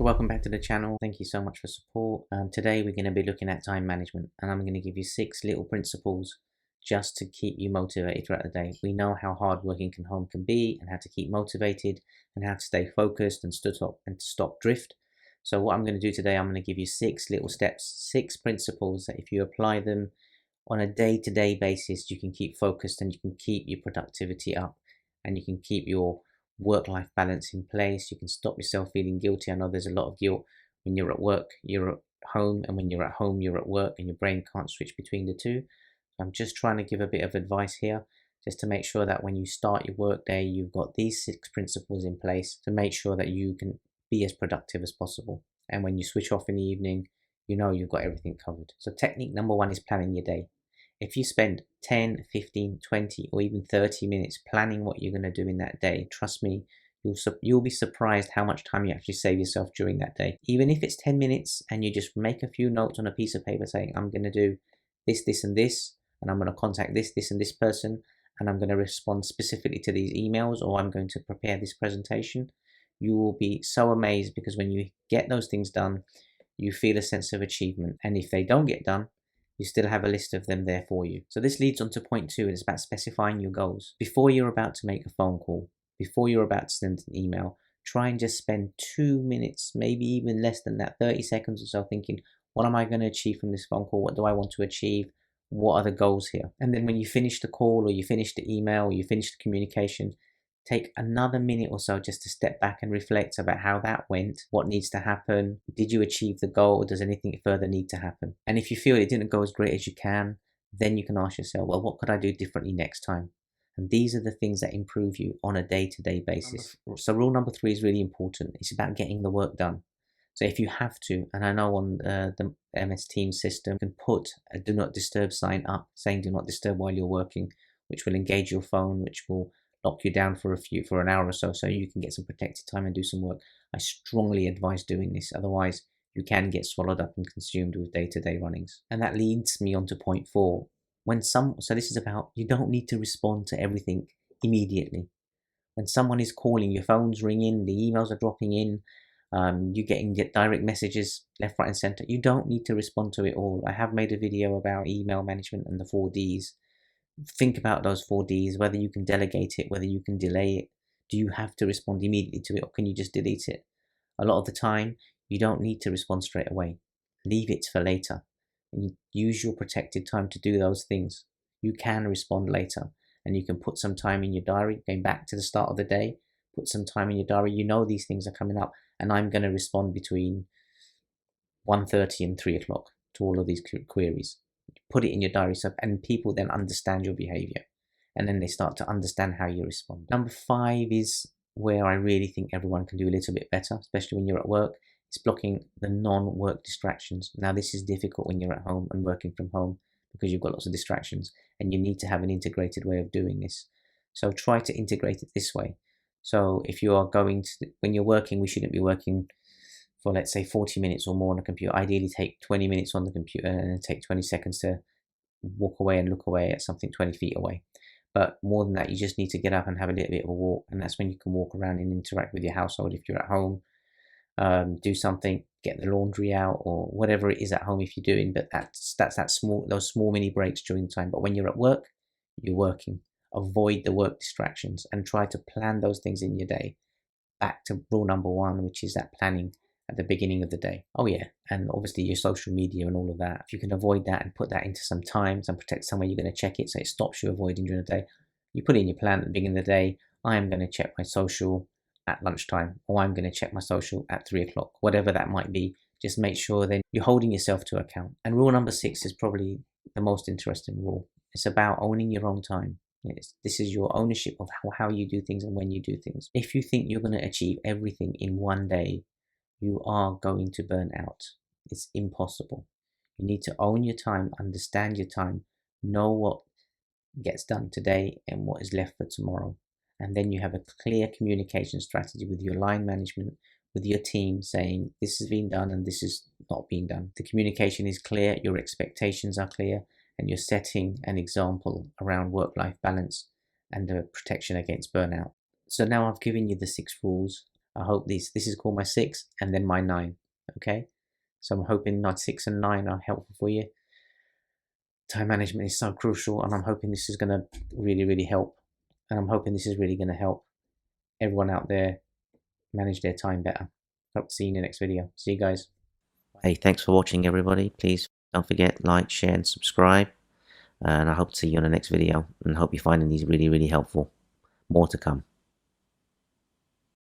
Welcome back to the channel. Thank you so much for support. Today we're going to be looking at time management, and I'm going to give you 6 little principles just to keep you motivated throughout the day. We know how hard working from home can be, and how to keep motivated, and how to stay focused and to stop drift. So what I'm going to do today, I'm going to give you 6 little steps, 6 principles that if you apply them on a day-to-day basis, you can keep focused and you can keep your productivity up, and you can keep your work-life balance in place. You can stop yourself feeling guilty. I know there's a lot of guilt when you're at work, you're at home, and when you're at home, you're at work, and your brain can't switch between the two. I'm just trying to give a bit of advice here, just to make sure that when you start your work day, you've got these 6 principles in place to make sure that you can be as productive as possible. And when you switch off in the evening, you know you've got everything covered. So technique number 1 is planning your day. If you spend 10, 15, 20 or even 30 minutes planning what you're going to do in that day, trust me, you'll be surprised how much time you actually save yourself during that day. Even if it's 10 minutes and you just make a few notes on a piece of paper saying, I'm going to do this, this and this, and I'm going to contact this, this and this person, and I'm going to respond specifically to these emails, or I'm going to prepare this presentation, you will be so amazed, because when you get those things done, you feel a sense of achievement. And if they don't get done, you still have a list of them there for you. So this leads on to point 2, and it's about specifying your goals. Before you're about to make a phone call, before you're about to send an email, try and just spend 2 minutes, maybe even less than that, 30 seconds or so, thinking, what am I going to achieve from this phone call? What do I want to achieve? What are the goals here? And then when you finish the call, or you finish the email, or you finish the communication, take another minute or so just to step back and reflect about how that went, what needs to happen, did you achieve the goal, or does anything further need to happen? And if you feel it didn't go as great as you can, then you can ask yourself, well, what could I do differently next time? And these are the things that improve you on a day-to-day basis. So rule number 3 is really important. It's about getting the work done. So if you have to, and I know on the MS Teams system, you can put a do not disturb sign up saying do not disturb while you're working, which will engage your phone, which will lock you down for an hour or so you can get some protected time and do some work. I strongly advise doing this, otherwise you can get swallowed up and consumed with day-to-day runnings. And that leads me on to point 4. So this is about, you don't need to respond to everything immediately. When someone is calling, your phone's ringing, the emails are dropping in, you're getting direct messages left, right and center, you don't need to respond to it all. I have made a video about email management and the 4 Ds. Think about those 4 Ds, whether you can delegate it, whether you can delay it. Do you have to respond immediately to it, or can you just delete it? A lot of the time, you don't need to respond straight away. Leave it for later, and use your protected time to do those things. You can respond later, and you can put some time in your diary, going back to the start of the day, put some time in your diary. You know these things are coming up, and I'm going to respond between 1:30 and 3 o'clock to all of these queries. Put it in your diary, and people then understand your behavior, and then they start to understand how you respond. Number 5 is where I really think everyone can do a little bit better, especially when you're at work. It's blocking the non-work distractions. Now this is difficult when you're at home and working from home, because you've got lots of distractions, and you need to have an integrated way of doing this. So try to integrate it this way. So if you are when you're working, we shouldn't be working for, let's say, 40 minutes or more on a computer. Ideally take 20 minutes on the computer, and then take 20 seconds to walk away and look away at something 20 feet away. But more than that, you just need to get up and have a little bit of a walk, and that's when you can walk around and interact with your household if you're at home. Do something, get the laundry out, or whatever it is at home if you're doing. But those small mini breaks during the time. But when you're at work, you're working. Avoid the work distractions and try to plan those things in your day. Back to rule number 1, which is that planning at the beginning of the day. Oh yeah, and obviously your social media and all of that. If you can avoid that and put that into some times and protect somewhere you're going to check it, so it stops you avoiding during the day. You put it in your plan at the beginning of the day. I am going to check my social at lunchtime, or I'm going to check my social at 3 o'clock, whatever that might be. Just make sure then you're holding yourself to account. And rule number 6 is probably the most interesting rule. It's about owning your own time. This is your ownership of how you do things and when you do things. If you think you're going to achieve everything in one day, you are going to burn out. It's impossible. You need to own your time, understand your time, know what gets done today and what is left for tomorrow. And then you have a clear communication strategy with your line management, with your team, saying this is being done and this is not being done. The communication is clear, your expectations are clear, and you're setting an example around work-life balance and the protection against burnout. So now I've given you the 6 rules. I hope this is called my 6 and then my 9. Okay, so I'm hoping my 6 and 9 are helpful for you. Time management is so crucial, and I'm hoping this is going to really help, and I'm hoping this is really going to help everyone out there manage their time better. Hope to see you in the next video. See you guys. Hey, thanks for watching, everybody. Please don't forget, like, share and subscribe, and I hope to see you on the next video, and hope you're finding these really helpful. More to come.